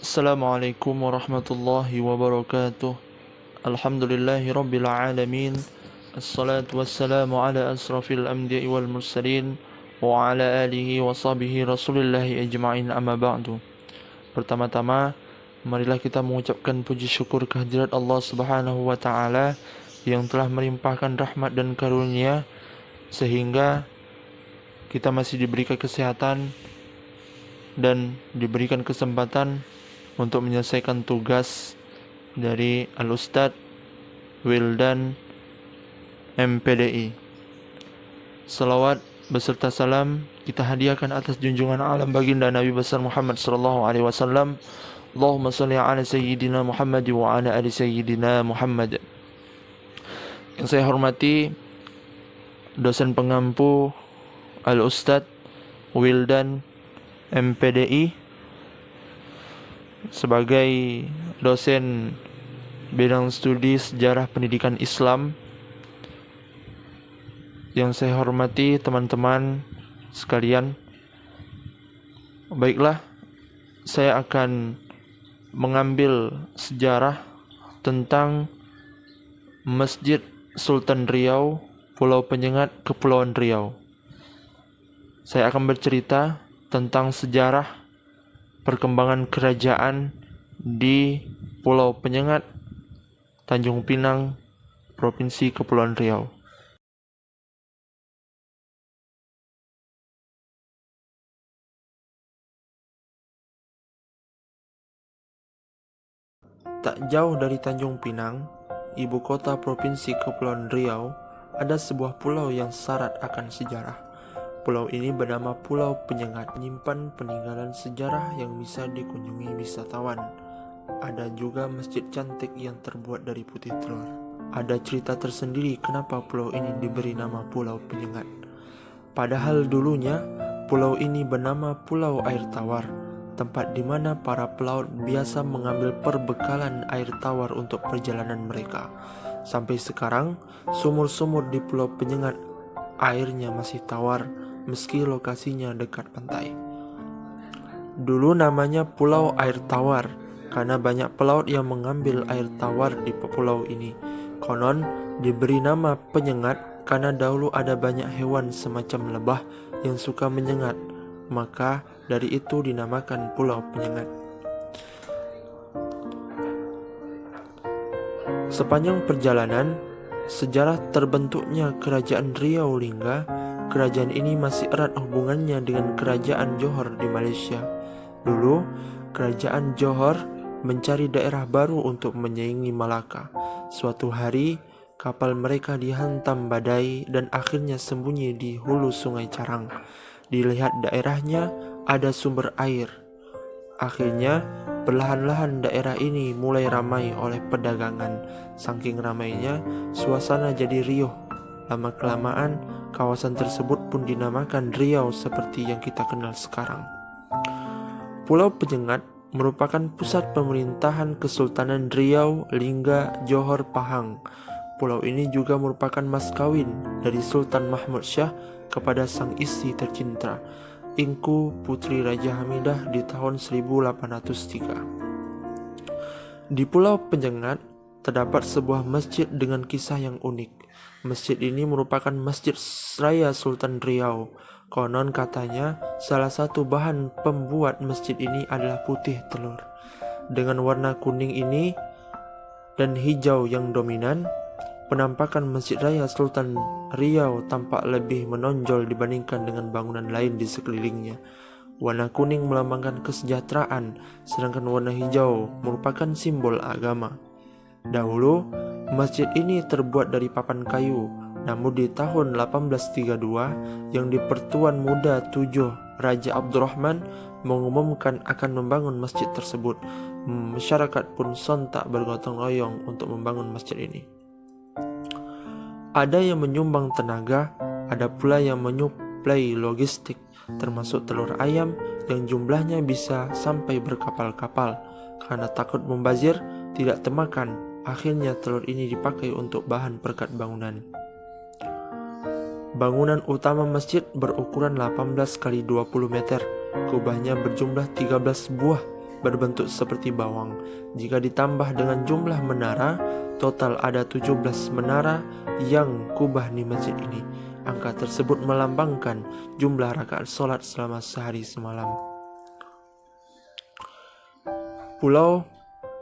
Assalamualaikum warahmatullahi wabarakatuh. Alhamdulillahi rabbil alamin. Assalatu wassalamu ala asrafil anbiya'i wal mursalin wa ala alihi wa sahbihi rasulillahi ajma'in, amma ba'du. Pertama-tama, marilah kita mengucapkan puji syukur kehadirat Allah Subhanahu wa taala yang telah melimpahkan rahmat dan karunia sehingga kita masih diberikan kesehatan dan diberikan kesempatan untuk menyelesaikan tugas dari Al-Ustadz Wildan MPDI. Salawat beserta salam kita hadiahkan atas junjungan alam baginda Nabi besar Muhammad sallallahu alaihi wasallam. Allahumma shalli ala sayyidina Muhammad wa ala ali sayyidina Muhammad. Yang saya hormati dosen pengampu Al-Ustadz Wildan MPDI sebagai dosen bidang studi sejarah pendidikan Islam. Yang saya hormati teman-teman sekalian, baiklah, saya akan mengambil sejarah tentang Masjid Sultan Riau, Pulau Penyengat, Kepulauan Riau. Saya akan bercerita tentang sejarah perkembangan kerajaan di Pulau Penyengat, Tanjung Pinang, Provinsi Kepulauan Riau. Tak jauh dari Tanjung Pinang, ibu kota Provinsi Kepulauan Riau, ada sebuah pulau yang syarat akan sejarah. Pulau ini bernama Pulau Penyengat, menyimpan peninggalan sejarah yang bisa dikunjungi wisatawan. Ada juga masjid cantik yang terbuat dari putih telur. Ada cerita tersendiri kenapa pulau ini diberi nama Pulau Penyengat. Padahal dulunya pulau ini bernama Pulau Air Tawar, tempat di mana para pelaut biasa mengambil perbekalan air tawar untuk perjalanan mereka. Sampai sekarang, sumur-sumur di Pulau Penyengat airnya masih tawar meski lokasinya dekat pantai. Dulu namanya Pulau Air Tawar karena banyak pelaut yang mengambil air tawar di pulau ini. Konon diberi nama Penyengat karena dahulu ada banyak hewan semacam lebah yang suka menyengat, maka dari itu dinamakan Pulau Penyengat. Sepanjang perjalanan sejarah terbentuknya Kerajaan Riau Lingga, kerajaan ini masih erat hubungannya dengan Kerajaan Johor di Malaysia. Dulu, Kerajaan Johor mencari daerah baru untuk menyaingi Malaka. Suatu hari, kapal mereka dihantam badai dan akhirnya sembunyi di hulu Sungai Carang. Dilihat daerahnya ada sumber air. Akhirnya, perlahan-lahan daerah ini mulai ramai oleh perdagangan. Saking ramainya, suasana jadi riuh. Lama-kelamaan, kawasan tersebut pun dinamakan Riau seperti yang kita kenal sekarang. Pulau Penyengat merupakan pusat pemerintahan Kesultanan Riau, Lingga, Johor, Pahang. Pulau ini juga merupakan mas kawin dari Sultan Mahmud Shah kepada sang istri tercinta, Ingku Putri Raja Hamidah di tahun 1803. Di Pulau Penyengat terdapat sebuah masjid dengan kisah yang unik. Masjid ini merupakan Masjid Raya Sultan Riau. Konon katanya salah satu bahan pembuat masjid ini adalah putih telur. Dengan warna kuning ini dan hijau yang dominan, penampakan Masjid Raya Sultan Riau tampak lebih menonjol dibandingkan dengan bangunan lain di sekelilingnya. Warna kuning melambangkan kesejahteraan, sedangkan warna hijau merupakan simbol agama. Dahulu, masjid ini terbuat dari papan kayu, namun di tahun 1832, yang di Pertuan Muda 7 Raja Abdurrahman mengumumkan akan membangun masjid tersebut. Masyarakat pun sontak bergotong royong untuk membangun masjid ini. Ada yang menyumbang tenaga, ada pula yang menyuplai logistik, termasuk telur ayam yang jumlahnya bisa sampai berkapal-kapal. Karena takut membazir, tidak termakan, akhirnya telur ini dipakai untuk bahan perekat bangunan. Bangunan utama masjid berukuran 18 x 20 meter. Kubahnya berjumlah 13 buah berbentuk seperti bawang. Jika ditambah dengan jumlah menara, total ada 17 menara yang kubah di masjid ini. Angka tersebut melambangkan jumlah rakaat sholat selama sehari semalam. Pulau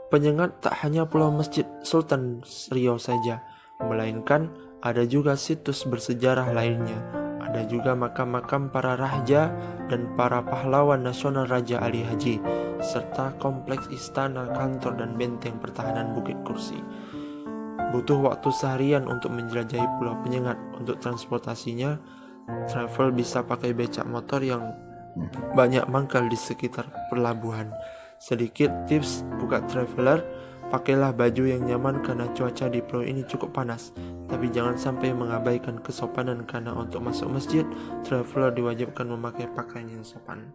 Penyengat tak hanya pulau Masjid Sultan Riau saja, melainkan ada juga situs bersejarah lainnya. Ada juga makam-makam para raja dan para pahlawan nasional Raja Ali Haji, serta kompleks istana, kantor, dan benteng pertahanan Bukit Kursi. Butuh waktu seharian untuk menjelajahi Pulau Penyengat. Untuk transportasinya, travel bisa pakai becak motor yang banyak mangkal di sekitar pelabuhan. Sedikit tips buat traveler, pakailah baju yang nyaman karena cuaca di pulau ini cukup panas. Tapi jangan sampai mengabaikan kesopanan karena untuk masuk masjid, traveler diwajibkan memakai pakaian yang sopan.